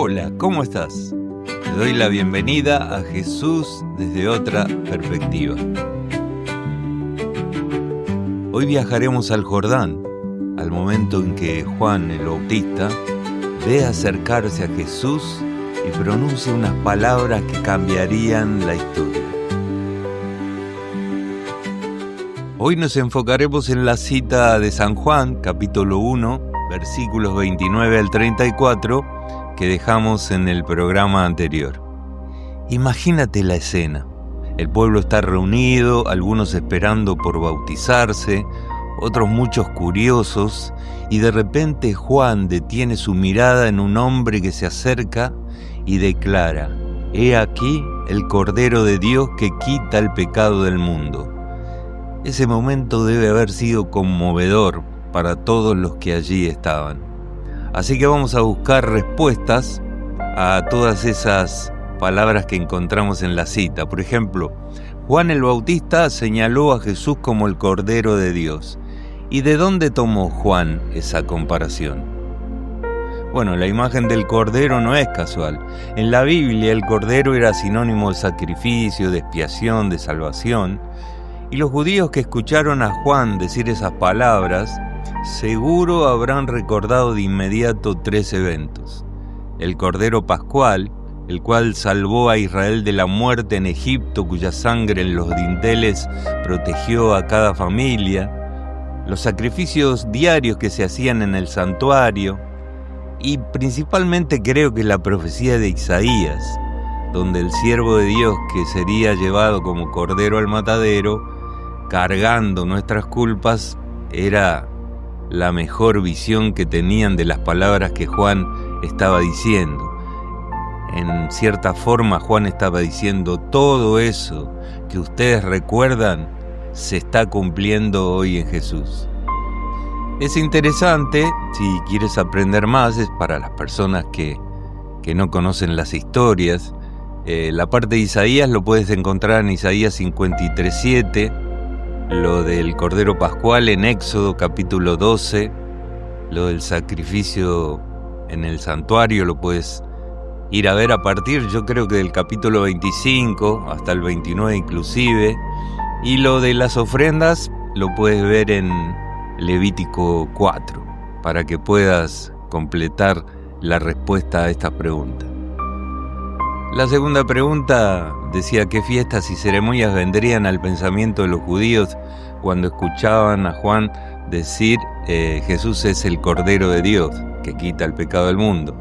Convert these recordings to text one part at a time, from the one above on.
Hola, ¿cómo estás? Te doy la bienvenida a Jesús desde otra perspectiva. Hoy viajaremos al Jordán, al momento en que Juan el Bautista ve acercarse a Jesús y pronuncia unas palabras que cambiarían la historia. Hoy nos enfocaremos en la cita de San Juan, capítulo 1, versículos 29 al 34, que dejamos en el programa anterior. Imagínate la escena. El pueblo está reunido, algunos esperando por bautizarse, otros muchos curiosos, y de repente Juan detiene su mirada en un hombre que se acerca y declara: «He aquí el Cordero de Dios que quita el pecado del mundo». Ese momento debe haber sido conmovedor para todos los que allí estaban. Así que vamos a buscar respuestas a todas esas palabras que encontramos en la cita. Por ejemplo, Juan el Bautista señaló a Jesús como el Cordero de Dios. ¿Y de dónde tomó Juan esa comparación? Bueno, la imagen del Cordero no es casual. En la Biblia el Cordero era sinónimo de sacrificio, de expiación, de salvación. Y los judíos que escucharon a Juan decir esas palabras seguro habrán recordado de inmediato tres eventos: el Cordero Pascual, el cual salvó a Israel de la muerte en Egipto, cuya sangre en los dinteles protegió a cada familia, los sacrificios diarios que se hacían en el santuario, y principalmente creo que la profecía de Isaías, donde el siervo de Dios que sería llevado como cordero al matadero, cargando nuestras culpas, era la mejor visión que tenían de las palabras que Juan estaba diciendo. En cierta forma, Juan estaba diciendo: todo eso que ustedes recuerdan se está cumpliendo hoy en Jesús. Es interesante, si quieres aprender más, es para las personas que no conocen las historias. La parte de Isaías lo puedes encontrar en Isaías 53:7, lo del Cordero Pascual en Éxodo capítulo 12, lo del sacrificio en el santuario lo puedes ir a ver a partir, yo creo que del capítulo 25 hasta el 29 inclusive, y lo de las ofrendas lo puedes ver en Levítico 4, para que puedas completar la respuesta a esta pregunta. La segunda pregunta decía: ¿qué fiestas y ceremonias vendrían al pensamiento de los judíos cuando escuchaban a Juan decir Jesús es el Cordero de Dios que quita el pecado del mundo?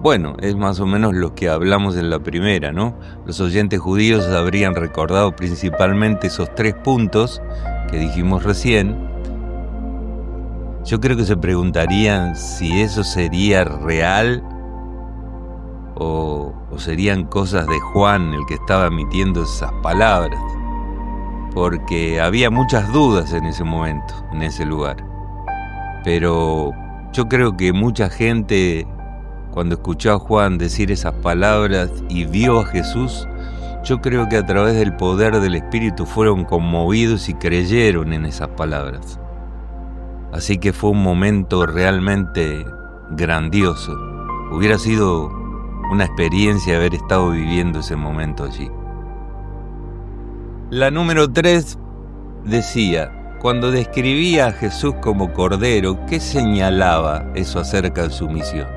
Bueno, es más o menos lo que hablamos en la primera, ¿no? Los oyentes judíos habrían recordado principalmente esos tres puntos que dijimos recién. Yo creo que se preguntarían si eso sería real o serían cosas de Juan el que estaba emitiendo esas palabras, porque había muchas dudas en ese momento, en ese lugar. Pero yo creo que mucha gente, cuando escuchó a Juan decir esas palabras y vio a Jesús, yo creo que a través del poder del Espíritu fueron conmovidos y creyeron en esas palabras. Así que fue un momento realmente grandioso. Hubiera sido una experiencia haber estado viviendo ese momento allí. La número 3 decía: cuando describía a Jesús como Cordero, ¿qué señalaba eso acerca de su misión?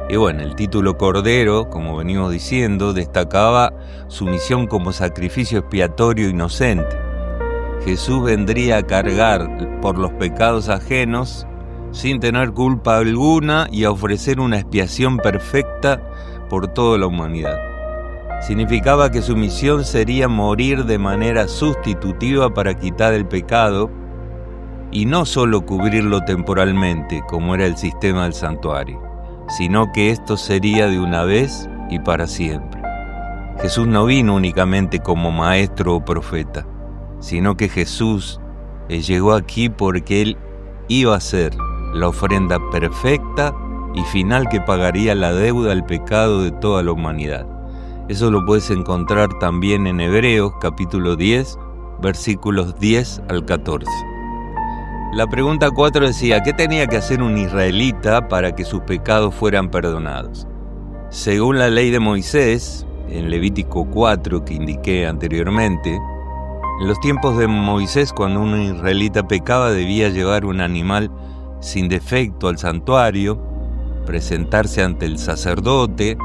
Y bueno, el título Cordero, como venimos diciendo, destacaba su misión como sacrificio expiatorio inocente. Jesús vendría a cargar por los pecados ajenos sin tener culpa alguna y a ofrecer una expiación perfecta por toda la humanidad. Significaba que su misión sería morir de manera sustitutiva para quitar el pecado y no solo cubrirlo temporalmente, como era el sistema del santuario, sino que esto sería de una vez y para siempre. Jesús no vino únicamente como maestro o profeta, sino que Jesús llegó aquí porque Él iba a ser la ofrenda perfecta y final que pagaría la deuda al pecado de toda la humanidad. Eso lo puedes encontrar también en Hebreos capítulo 10, versículos 10 al 14. La pregunta 4 decía: ¿qué tenía que hacer un israelita para que sus pecados fueran perdonados? Según la ley de Moisés, en Levítico 4 que indiqué anteriormente, en los tiempos de Moisés, cuando un israelita pecaba, debía llevar un animal sin defecto al santuario, presentarse ante el sacerdote,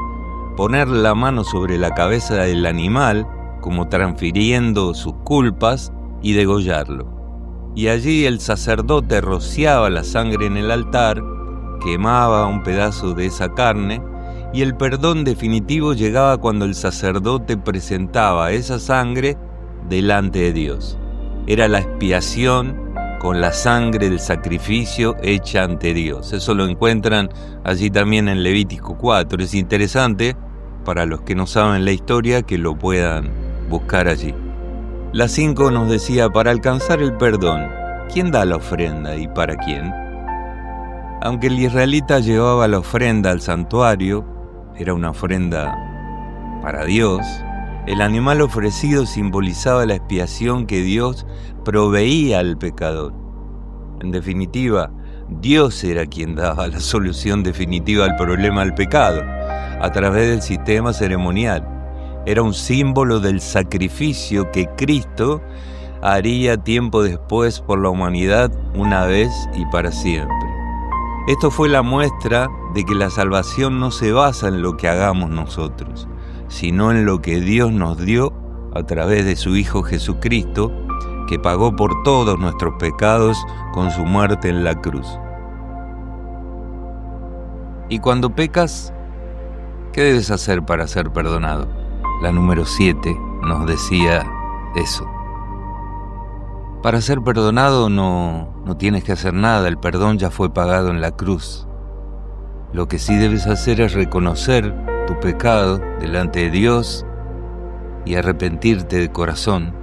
poner la mano sobre la cabeza del animal, como transfiriendo sus culpas, y degollarlo. Y allí el sacerdote rociaba la sangre en el altar, quemaba un pedazo de esa carne, y el perdón definitivo llegaba cuando el sacerdote presentaba esa sangre delante de Dios. Era la expiación con la sangre del sacrificio hecha ante Dios. Eso lo encuentran allí también en Levítico 4. Es interesante para los que no saben la historia que lo puedan buscar allí. La 5 nos decía, para alcanzar el perdón, ¿quién da la ofrenda y para quién? Aunque el israelita llevaba la ofrenda al santuario, era una ofrenda para Dios, el animal ofrecido simbolizaba la expiación que Dios proveía al pecador. En definitiva, Dios era quien daba la solución definitiva al problema del pecado, a través del sistema ceremonial. Era un símbolo del sacrificio que Cristo haría tiempo después por la humanidad una vez y para siempre. Esto fue la muestra de que la salvación no se basa en lo que hagamos nosotros, sino en lo que Dios nos dio a través de su Hijo Jesucristo, que pagó por todos nuestros pecados con su muerte en la cruz. Y cuando pecas, ¿qué debes hacer para ser perdonado? La número 7 nos decía eso. Para ser perdonado no tienes que hacer nada, el perdón ya fue pagado en la cruz. Lo que sí debes hacer es reconocer tu pecado delante de Dios y arrepentirte de corazón.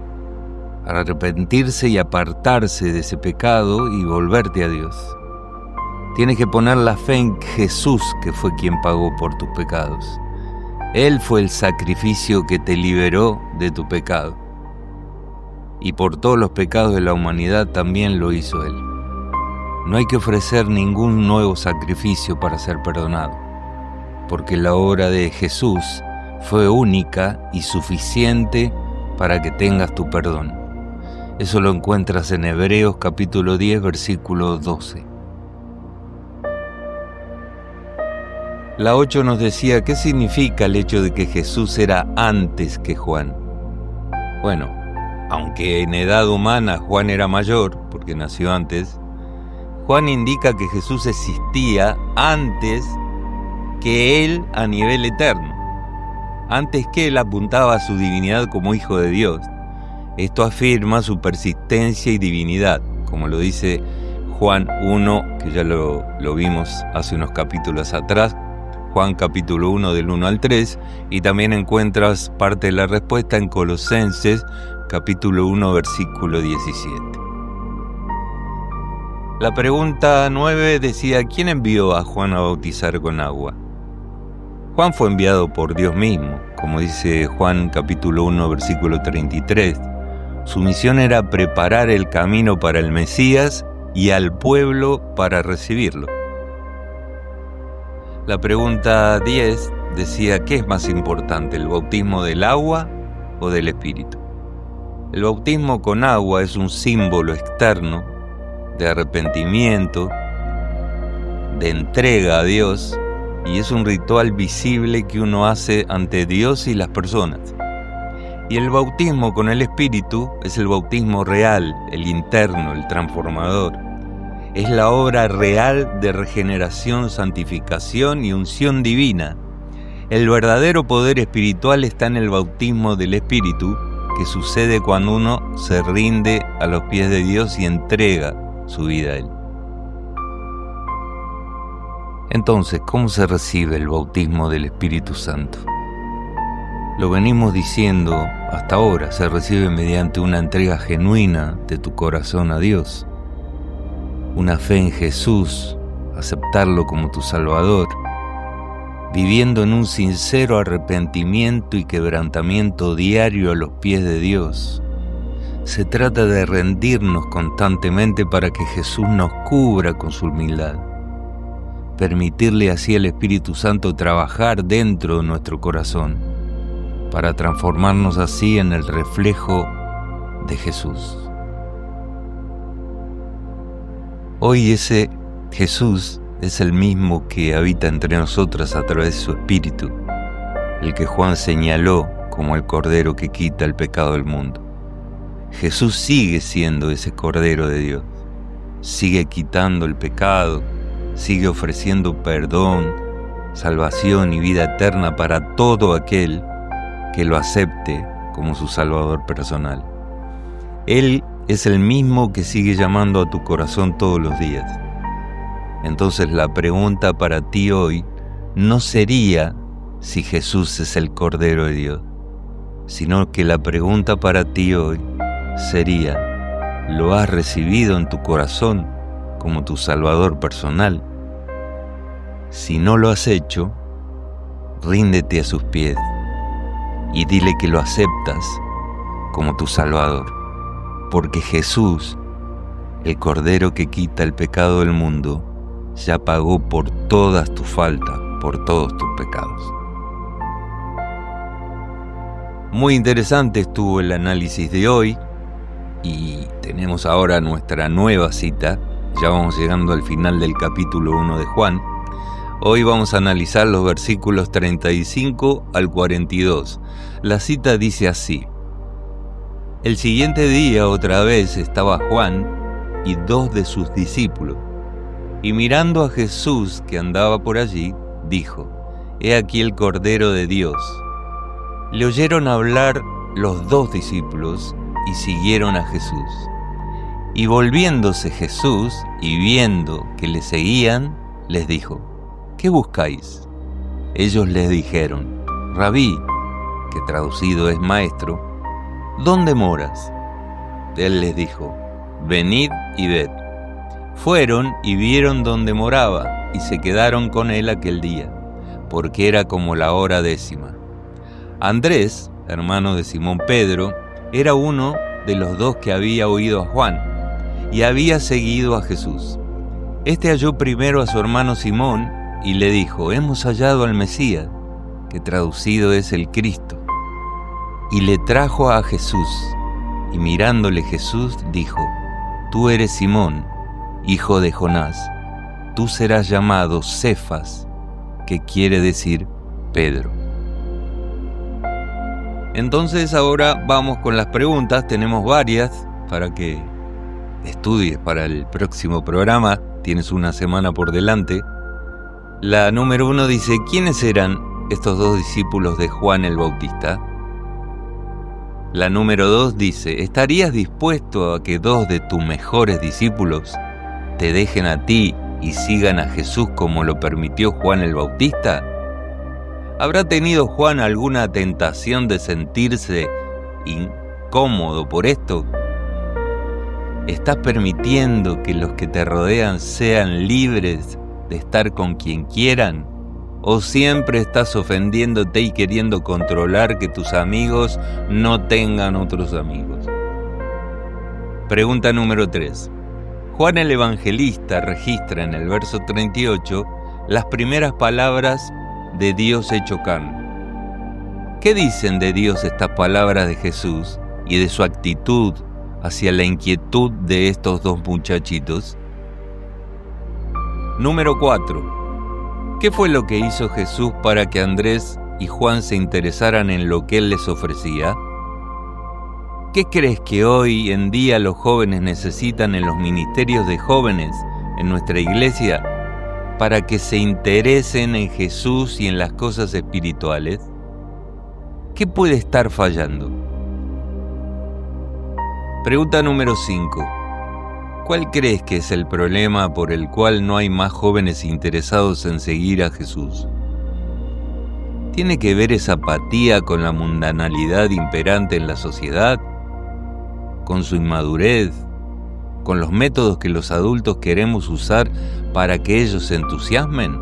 Arrepentirse y apartarse de ese pecado y volverte a Dios. Tienes que poner la fe en Jesús, que fue quien pagó por tus pecados. Él fue el sacrificio que te liberó de tu pecado. Y por todos los pecados de la humanidad también lo hizo Él. No hay que ofrecer ningún nuevo sacrificio para ser perdonado, porque la obra de Jesús fue única y suficiente para que tengas tu perdón. Eso lo encuentras en Hebreos capítulo 10, versículo 12. La 8 nos decía, ¿qué significa el hecho de que Jesús era antes que Juan? Bueno, aunque en edad humana Juan era mayor, porque nació antes, Juan indica que Jesús existía antes que él a nivel eterno. Antes que él apuntaba a su divinidad como Hijo de Dios. Esto afirma su persistencia y divinidad, como lo dice Juan 1, que ya lo vimos hace unos capítulos atrás, Juan capítulo 1 del 1 al 3, y también encuentras parte de la respuesta en Colosenses capítulo 1 versículo 17. La pregunta 9 decía, ¿quién envió a Juan a bautizar con agua? Juan fue enviado por Dios mismo, como dice Juan capítulo 1 versículo 33. Su misión era preparar el camino para el Mesías y al pueblo para recibirlo. La pregunta 10 decía, ¿qué es más importante, el bautismo del agua o del Espíritu? El bautismo con agua es un símbolo externo de arrepentimiento, de entrega a Dios, y es un ritual visible que uno hace ante Dios y las personas. Y el bautismo con el Espíritu es el bautismo real, el interno, el transformador. Es la obra real de regeneración, santificación y unción divina. El verdadero poder espiritual está en el bautismo del Espíritu, que sucede cuando uno se rinde a los pies de Dios y entrega su vida a Él. Entonces, ¿cómo se recibe el bautismo del Espíritu Santo? Lo venimos diciendo hasta ahora, se recibe mediante una entrega genuina de tu corazón a Dios, una fe en Jesús, aceptarlo como tu Salvador, viviendo en un sincero arrepentimiento y quebrantamiento diario a los pies de Dios. Se trata de rendirnos constantemente para que Jesús nos cubra con su humildad. permitirle así al Espíritu Santo trabajar dentro de nuestro corazón, para transformarnos así en el reflejo de Jesús. Hoy ese Jesús es el mismo que habita entre nosotras a través de su Espíritu, el que Juan señaló como el Cordero que quita el pecado del mundo. Jesús sigue siendo ese Cordero de Dios, sigue quitando el pecado, sigue ofreciendo perdón, salvación y vida eterna para todo aquel que lo acepte como su Salvador personal. Él es el mismo que sigue llamando a tu corazón todos los días. Entonces la pregunta para ti hoy no sería si Jesús es el Cordero de Dios, sino que la pregunta para ti hoy sería: ¿lo has recibido en tu corazón como tu Salvador personal? Si no lo has hecho, ríndete a sus pies y dile que lo aceptas como tu Salvador, porque Jesús, el Cordero que quita el pecado del mundo, ya pagó por todas tus faltas, por todos tus pecados. Muy interesante estuvo el análisis de hoy y tenemos ahora nuestra nueva cita. Ya vamos llegando al final del capítulo 1 de Juan. Hoy vamos a analizar los versículos 35 al 42. La cita dice así: El siguiente día otra vez estaba Juan y 2 de sus discípulos, y mirando a Jesús que andaba por allí, dijo: He aquí el Cordero de Dios. Le oyeron hablar los 2 discípulos y siguieron a Jesús. Y volviéndose Jesús y viendo que le seguían, les dijo: ¿Qué buscáis? Ellos les dijeron: Rabí, que traducido es maestro, ¿dónde moras? Él les dijo: Venid y ved. Fueron y vieron dónde moraba, y se quedaron con él aquel día, porque era como la hora 10:00. Andrés, hermano de Simón Pedro, era uno de los 2 que había oído a Juan, y había seguido a Jesús. Este halló primero a su hermano Simón, y le dijo: Hemos hallado al Mesías, que traducido es el Cristo. Y le trajo a Jesús, y mirándole Jesús dijo: Tú eres Simón, hijo de Jonás, tú serás llamado Cefas, que quiere decir Pedro. Entonces ahora vamos con las preguntas, tenemos varias para que estudies para el próximo programa, tienes una semana por delante. La número 1 dice: ¿quiénes eran estos 2 discípulos de Juan el Bautista? La número 2 dice: ¿estarías dispuesto a que 2 de tus mejores discípulos te dejen a ti y sigan a Jesús como lo permitió Juan el Bautista? ¿Habrá tenido Juan alguna tentación de sentirse incómodo por esto? ¿Estás permitiendo que los que te rodean sean libres de estar con quien quieran? ¿O siempre estás ofendiéndote y queriendo controlar que tus amigos no tengan otros amigos? Pregunta número 3. Juan el Evangelista registra en el verso 38 las primeras palabras de Dios hecho carne. ¿Qué dicen de Dios estas palabras de Jesús y de su actitud hacia la inquietud de estos 2 muchachitos? Número 4. ¿Qué fue lo que hizo Jesús para que Andrés y Juan se interesaran en lo que él les ofrecía? ¿Qué crees que hoy en día los jóvenes necesitan en los ministerios de jóvenes en nuestra iglesia para que se interesen en Jesús y en las cosas espirituales? ¿Qué puede estar fallando? Pregunta número 5. ¿Cuál crees que es el problema por el cual no hay más jóvenes interesados en seguir a Jesús? ¿Tiene que ver esa apatía con la mundanalidad imperante en la sociedad? ¿Con su inmadurez? ¿Con los métodos que los adultos queremos usar para que ellos se entusiasmen?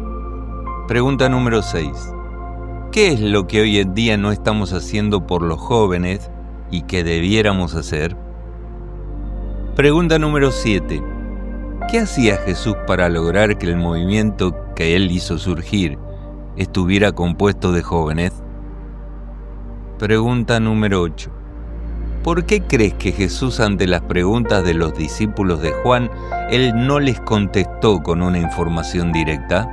Pregunta número 6. ¿Qué es lo que hoy en día no estamos haciendo por los jóvenes y que debiéramos hacer? Pregunta número 7. ¿Qué hacía Jesús para lograr que el movimiento que él hizo surgir estuviera compuesto de jóvenes? Pregunta número 8. ¿Por qué crees que Jesús, ante las preguntas de los discípulos de Juan, él no les contestó con una información directa?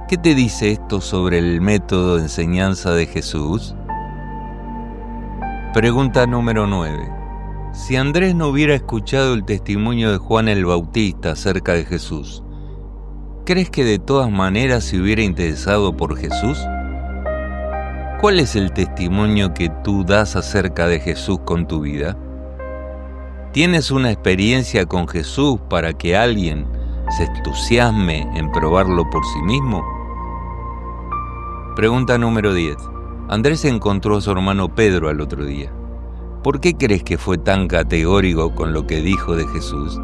¿Qué te dice esto sobre el método de enseñanza de Jesús? Pregunta número 9. Si Andrés no hubiera escuchado el testimonio de Juan el Bautista acerca de Jesús, ¿crees que de todas maneras se hubiera interesado por Jesús? ¿Cuál es el testimonio que tú das acerca de Jesús con tu vida? ¿Tienes una experiencia con Jesús para que alguien se entusiasme en probarlo por sí mismo? Pregunta número 10. Andrés encontró a su hermano Pedro al otro día. ¿Por qué crees que fue tan categórico con lo que dijo de Jesús?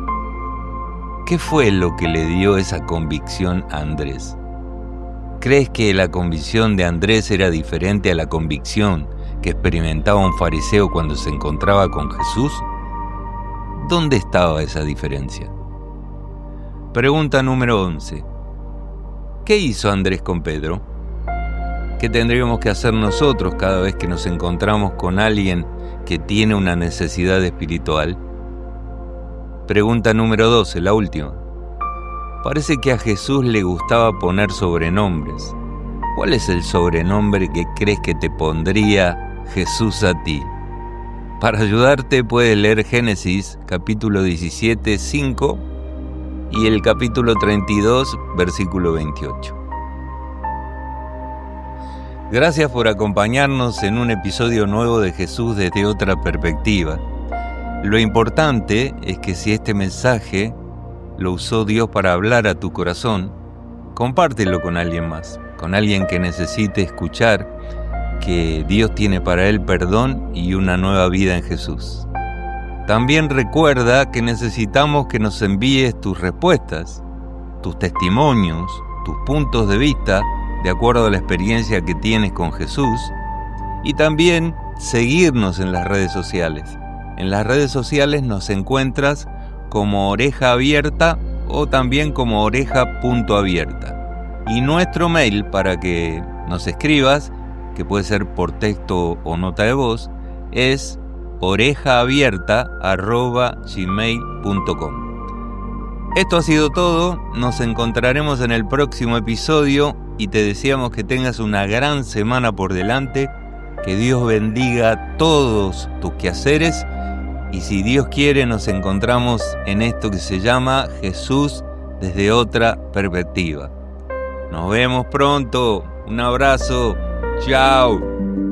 ¿Qué fue lo que le dio esa convicción a Andrés? ¿Crees que la convicción de Andrés era diferente a la convicción que experimentaba un fariseo cuando se encontraba con Jesús? ¿Dónde estaba esa diferencia? Pregunta número 11. ¿Qué hizo Andrés con Pedro? ¿Qué tendríamos que hacer nosotros cada vez que nos encontramos con alguien que tiene una necesidad espiritual? Pregunta número 12, la última. Parece que a Jesús le gustaba poner sobrenombres. ¿Cuál es el sobrenombre que crees que te pondría Jesús a ti? Para ayudarte puedes leer Génesis capítulo 17, 5 y el capítulo 32, versículo 28. Gracias por acompañarnos en un episodio nuevo de Jesús desde otra perspectiva. Lo importante es que si este mensaje lo usó Dios para hablar a tu corazón, compártelo con alguien más, con alguien que necesite escuchar que Dios tiene para él perdón y una nueva vida en Jesús. También recuerda que necesitamos que nos envíes tus respuestas, tus testimonios, tus puntos de vista, de acuerdo a la experiencia que tienes con Jesús, y también seguirnos en las redes sociales. En las redes sociales nos encuentras como Oreja Abierta o también como oreja.abierta. Y nuestro mail para que nos escribas, que puede ser por texto o nota de voz, es orejaabierta@gmail.com. Esto ha sido todo, nos encontraremos en el próximo episodio y te deseamos que tengas una gran semana por delante, que Dios bendiga todos tus quehaceres. Y si Dios quiere, nos encontramos en esto que se llama Jesús desde otra perspectiva. Nos vemos pronto. Un abrazo. Chao.